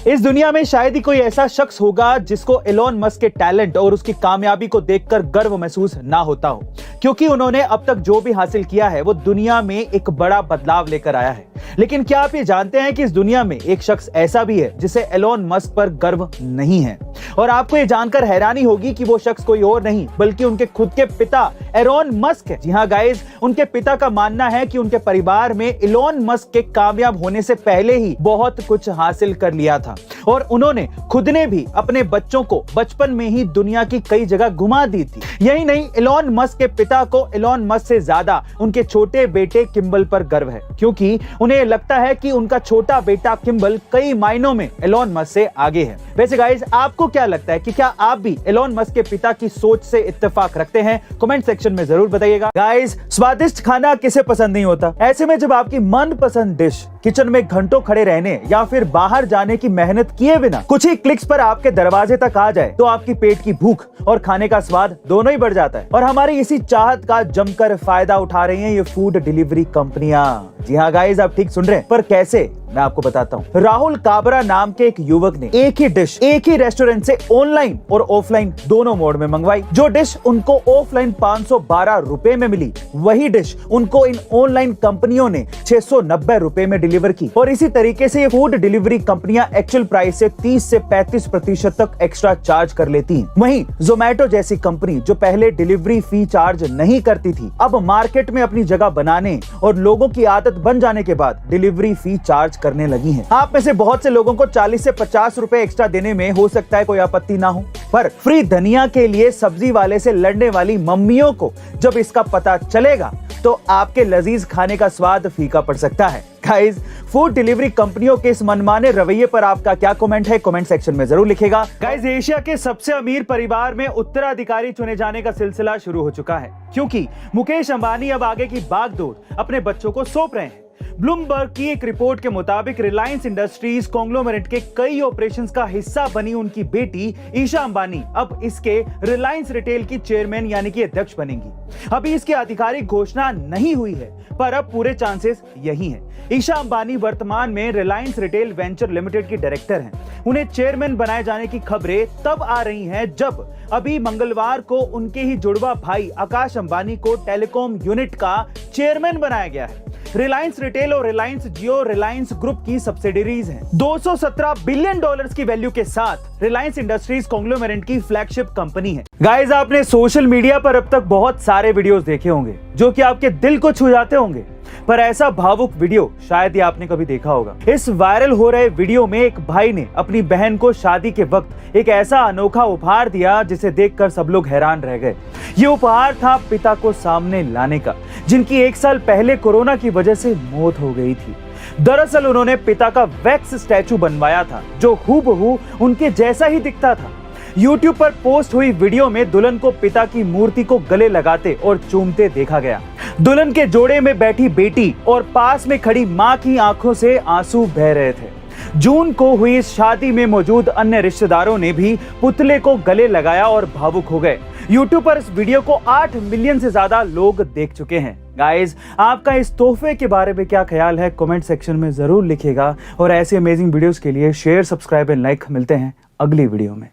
इस दुनिया में शायद ही कोई ऐसा शख्स होगा जिसको एलोन मस्क के टैलेंट और उसकी कामयाबी को देखकर गर्व महसूस ना होता हो, क्योंकि उन्होंने अब तक जो भी हासिल किया है वो दुनिया में एक बड़ा बदलाव लेकर आया है। लेकिन क्या आप ये जानते हैं कि इस दुनिया में एक शख्स ऐसा भी है जिसे एलोन मस्क पर गर्व नहीं है? और आपको ये जानकर हैरानी होगी कि वो शख्स कोई और नहीं बल्कि उनके खुद के पिता एलोन मस्क है। जी हाँ गाइस, उनके पिता का मानना है कि उनके परिवार में एलोन मस्क के कामयाब होने से पहले ही बहुत कुछ हासिल कर लिया था और उन्होंने खुद ने भी अपने बच्चों को बचपन में ही दुनिया की कई जगह घुमा दी थी। यही नहीं, एलोन मस्क के पिता को एलोन मस्क से ज्यादा उनके छोटे बेटे किम्बल पर गर्व है, क्योंकि उन्हें लगता है कि उनका छोटा बेटा किम्बल कई मायनों में एलोन मस्क से आगे है। वैसे गाइस, आपको क्या लगता है कि क्या आप भी एलोन मस्क के पिता की सोच से इत्तेफाक रखते हैं? कमेंट सेक्शन में जरूर बताइएगा। गाइस, स्वादिष्ट खाना किसे पसंद नहीं होता? ऐसे में जब आपकी मनपसंद डिश किचन में घंटों खड़े रहने या फिर बाहर जाने की मेहनत किए बिना कुछ ही क्लिक्स पर आपके दरवाजे तक आ जाए तो आपकी पेट की भूख और खाने का स्वाद दोनों ही बढ़ जाता है। और हमारी इसी चाहत का जमकर फायदा उठा रही हैं ये फूड डिलीवरी कंपनियां। जी हाँ गाइस, आप ठीक सुन रहे हैं, पर कैसे, मैं आपको बताता हूँ। राहुल काबरा नाम के एक युवक ने एक ही डिश एक ही रेस्टोरेंट से ऑनलाइन और ऑफलाइन दोनों मोड में मंगवाई। जो डिश उनको ऑफलाइन 512 रुपए में मिली, वही डिश उनको इन ऑनलाइन कंपनियों ने 690 रुपए में डिलीवर की। और इसी तरीके से ये फूड डिलीवरी कंपनियां एक्चुअल प्राइस से 30 से 35% तक एक्स्ट्रा चार्ज कर लेती हैं। वहीं जोमेटो जैसी कंपनी जो पहले डिलीवरी फी चार्ज नहीं करती थी, अब मार्केट में अपनी जगह बनाने और लोगों की आदत बन जाने के बाद डिलीवरी फी चार्ज करने लगी हैं। आप में से बहुत से लोगों को 40 से 50 रुपए एक्स्ट्रा देने में हो सकता है कोई आपत्ति ना हो, पर फ्री धनिया के लिए सब्जी वाले से लड़ने वाली मम्मियों को जब इसका पता चलेगा तो आपके लजीज खाने का स्वाद फीका पड़ सकता है। गाइस, फूड डिलीवरी कंपनियों के इस मनमाने रवैये पर आपका क्या कमेंट है? कमेंट सेक्शन में जरूर लिखेगा। गाइस, एशिया के सबसे अमीर परिवार में उत्तराधिकारी चुने जाने का सिलसिला शुरू हो चुका है, क्योंकि मुकेश अंबानी अब आगे की बागडोर अपने बच्चों को सौंप रहे हैं। ब्लूमबर्ग की एक रिपोर्ट के मुताबिक रिलायंस इंडस्ट्रीज कॉन्ग्लोमरेट के कई ऑपरेशंस का हिस्सा बनी उनकी बेटी ईशा अंबानी अब इसके रिलायंस रिटेल की चेयरमैन यानी कि अध्यक्ष बनेंगी। अभी इसकी आधिकारिक घोषणा नहीं हुई है, पर अब पूरे चांसेस यही हैं। ईशा अंबानी वर्तमान में रिलायंस रिटेल वेंचर लिमिटेड की डायरेक्टर हैं। उन्हें चेयरमैन बनाए जाने की खबरें तब आ रही हैं जब अभी मंगलवार को उनके ही जुड़वा भाई आकाश अंबानी को टेलीकॉम यूनिट का चेयरमैन बनाया गया है। रिलायंस रिटेल और रिलायंस जियो रिलायंस ग्रुप की सब्सिडरीज हैं। 217 बिलियन डॉलर्स की वैल्यू के साथ रिलायंस इंडस्ट्रीज कॉन्ग्लोमरेट की फ्लैगशिप कंपनी है। गाइस, आपने सोशल मीडिया पर अब तक बहुत सारे वीडियोस देखे होंगे जो कि आपके दिल को छू जाते होंगे, पर ऐसा भावुक वीडियो शायद ही आपने कभी देखा होगा। इस वायरल हो रहे वीडियो में एक भाई ने अपनी बहन को शादी के वक्त एक ऐसा अनोखा उपहार दिया जिसे देखकर सब लोग हैरान रह गए। ये उपहार था पिता को सामने लाने का, जिनकी 1 साल पहले कोरोना की वजह से मौत हो गई थी। दरअसल उन्होंने पिता का वैक्स स्टैचू बनवाया था जो हूबहू उनके जैसा ही दिखता था। YouTube पर पोस्ट हुई वीडियो में दुल्हन को पिता की मूर्ति को गले लगाते और चूमते देखा गया। दुल्हन के जोड़े में बैठी बेटी और पास में खड़ी मां की आंखों से आंसू बह रहे थे। जून को हुई इस शादी में मौजूद अन्य रिश्तेदारों ने भी पुतले को गले लगाया और भावुक हो गए। YouTube पर इस वीडियो को 8 मिलियन से ज्यादा लोग देख चुके हैं। गाइस, आपका इस तोहफे के बारे में क्या ख्याल है? कमेंट सेक्शन में जरूर लिखिएगा और ऐसे अमेजिंग वीडियोस के लिए शेयर, सब्सक्राइब एंड लाइक। मिलते हैं अगली वीडियो में।